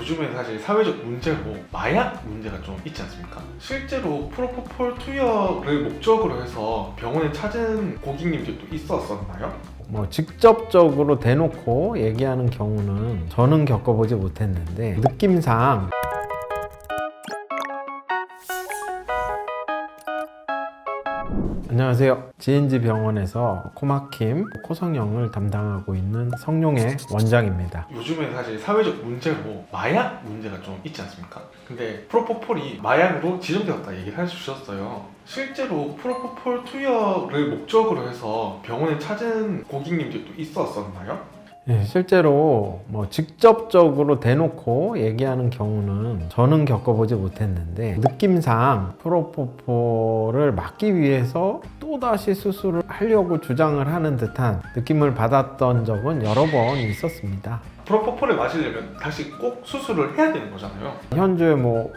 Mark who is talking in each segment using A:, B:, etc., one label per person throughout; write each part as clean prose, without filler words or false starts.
A: 요즘에 사실 사회적 문제고 마약 문제가 좀 있지 않습니까? 실제로 프로포폴 투여를 목적으로 해서 병원에 찾은 고객님들도 있었었나요?
B: 직접적으로 대놓고 얘기하는 경우는 저는 겪어보지 못했는데 느낌상 안녕하세요. GNG 병원에서 코막힘, 코성형을 담당하고 있는 성룡의 원장입니다.
A: 요즘에 사실 사회적 문제고 마약 문제가 좀 있지 않습니까? 근데 프로포폴이 마약으로 지정되었다 얘기를 해주셨어요. 실제로 프로포폴 투여를 목적으로 해서 병원에 찾은 고객님들도 있었었나요?
B: 실제로 직접적으로 대놓고 얘기하는 경우는 저는 겪어보지 못했는데 느낌상 프로포폴을 막기 위해서 또다시 수술을 하려고 주장을 하는 듯한 느낌을 받았던 적은 여러 번 있었습니다.
A: 프로포폴을 마시려면 다시 꼭 수술을 해야 되는 거잖아요.
B: 현재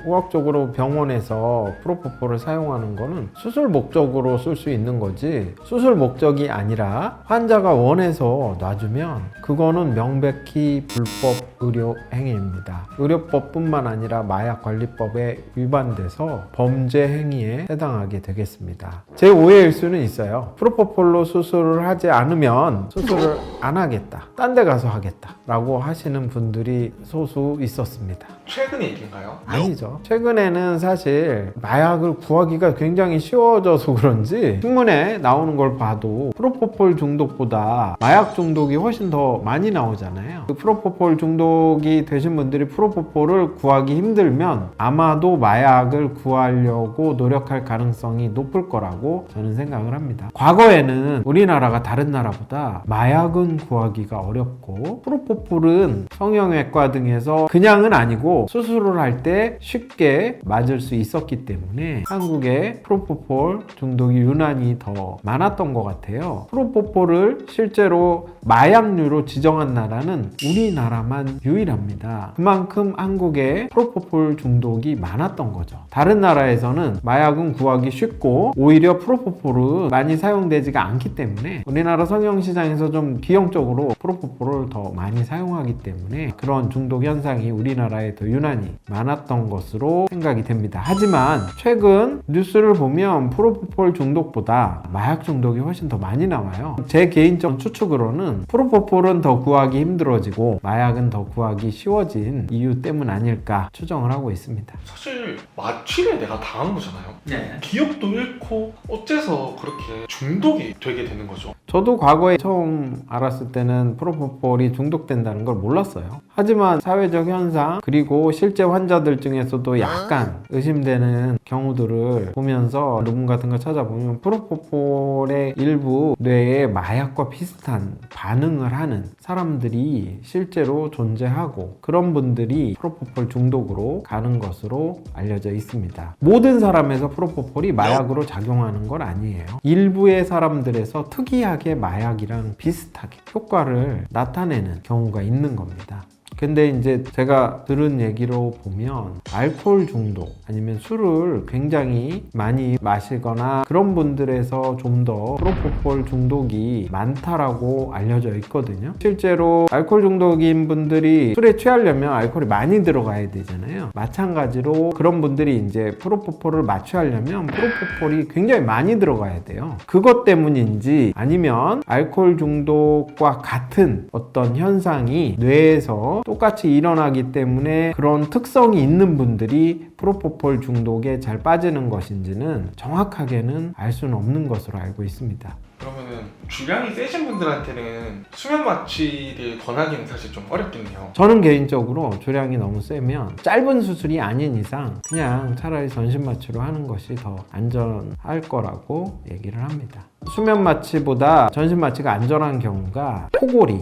B: 의학적으로 병원에서 프로포폴을 사용하는 거는 수술 목적으로 쓸 수 있는 거지 수술 목적이 아니라 환자가 원해서 놔주면 그거는 명백히 불법 의료 행위입니다. 의료법뿐만 아니라 마약관리법에 위반돼서 범죄 행위에 해당하게 되겠습니다. 제 오해일 수는 있어요. 프로포폴로 수술을 하지 않으면 수술을 안 하겠다, 딴 데 가서 하겠다 라고 하시는 분들이 소수 있었습니다.
A: 최근의 얘기인가요?
B: 아니죠. 최근에는 사실 마약을 구하기가 굉장히 쉬워져서 그런지 신문에 나오는 걸 봐도 프로포폴 중독보다 마약 중독이 훨씬 더 많이 나오잖아요. 그 프로포폴 중독이 되신 분들이 프로포폴을 구하기 힘들면 아마도 마약을 구하려고 노력할 가능성이 높을 거라고 저는 생각을 합니다. 과거에는 우리나라가 다른 나라보다 마약은 구하기가 어렵고 프로포폴은 성형외과 등에서 그냥은 아니고 수술을 할 때 쉽게 맞을 수 있었기 때문에 한국의 프로포폴 중독이 유난히 더 많았던 것 같아요. 프로포폴을 실제로 마약류로 지정한 나라는 우리나라만 유일합니다. 그만큼 한국에 프로포폴 중독이 많았던 거죠. 다른 나라에서는 마약은 구하기 쉽고 오히려 프로포폴은 많이 사용되지가 않기 때문에 우리나라 성형시장에서 좀 기형적으로 프로포폴을 더 많이 사용하기 때문에 그런 중독 현상이 우리나라에 더 유난히 많았던 것으로 생각이 됩니다. 하지만 최근 뉴스를 보면 프로포폴 중독보다 마약 중독이 훨씬 더 많이 나와요. 제 개인적 추측으로는 프로포폴은 더 구하기 힘들어지고 마약은 더 구하기 쉬워진 이유 때문 아닐까 추정을 하고 있습니다.
A: 사실 마취를 내가 당한 거잖아요.
C: 네.
A: 기억도 잃고 어째서 그렇게 중독이 되게 되는 거죠?
B: 저도 과거에 처음 알았을 때는 프로포폴이 중독된다는 걸 몰랐어요. 하지만 사회적 현상 그리고 실제 환자들 중에서도 약간 의심되는 경우들을 보면서 논문 같은 걸 찾아보면 프로포폴의 일부 뇌에 마약과 비슷한 반응을 하는 사람들이 실제로 존재하고 그런 분들이 프로포폴 중독으로 가는 것으로 알려져 있습니다. 모든 사람에서 프로포폴이 마약으로 작용하는 건 아니에요. 일부의 사람들에서 특이하게 마약이랑 비슷하게 효과를 나타내는 경우가 있는 겁니다. 근데 이제 제가 들은 얘기로 보면 알코올 중독 아니면 술을 굉장히 많이 마시거나 그런 분들에서 좀 더 프로포폴 중독이 많다라고 알려져 있거든요. 실제로 알코올 중독인 분들이 술에 취하려면 알코올이 많이 들어가야 되잖아요. 마찬가지로 그런 분들이 이제 프로포폴을 마취하려면 프로포폴이 굉장히 많이 들어가야 돼요. 그것 때문인지 아니면 알코올 중독과 같은 어떤 현상이 뇌에서 똑같이 일어나기 때문에 그런 특성이 있는 분들이 프로포폴 중독에 잘 빠지는 것인지는 정확하게는 알 수는 없는 것으로 알고 있습니다.
A: 그러면은 주량이 세신 분들한테는 수면 마취를 권하기는 사실 좀 어렵겠네요.
B: 저는 개인적으로 주량이 너무 세면 짧은 수술이 아닌 이상 그냥 차라리 전신 마취로 하는 것이 더 안전할 거라고 얘기를 합니다. 수면 마취보다 전신 마취가 안전한 경우가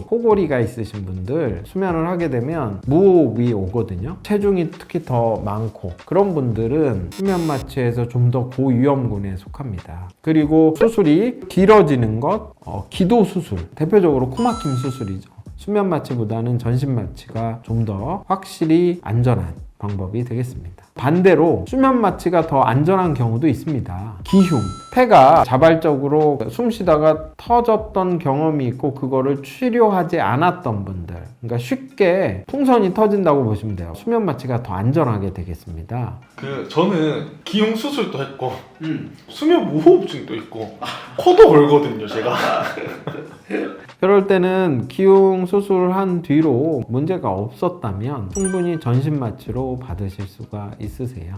B: 코골이가 있으신 분들 수면을 하게 되면 무호흡이 오거든요. 체중이 특히 더 많고 그런 분들은 수면 마취에서 좀 더 고위험군에 속합니다. 그리고 수술이 길어지는 것, 기도 수술, 대표적으로 코막힘 수술이죠. 수면 마취보다는 전신 마취가 좀 더 확실히 안전한 방법이 되겠습니다. 반대로 수면 마취가 더 안전한 경우도 있습니다. 기흉, 폐가 자발적으로 숨 쉬다가 터졌던 경험이 있고 그거를 치료하지 않았던 분들, 그러니까 쉽게 풍선이 터진다고 보시면 돼요. 수면 마취가 더 안전하게 되겠습니다.
A: 저는 기흉 수술도 했고 수면 무호흡증도 있고 코도 걸거든요, 제가.
B: 그럴 때는 기흉 수술한 뒤로 문제가 없었다면 충분히 전신 마취로 받으실 수가 있으세요.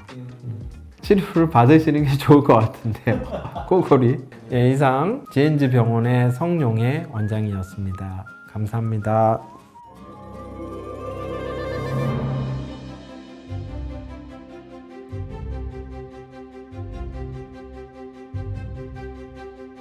B: 치료를 받으시는 게 좋을 것 같은데요. 꼬골이. 예, 이상 GNG 병원의 성룡의 원장이었습니다. 감사합니다.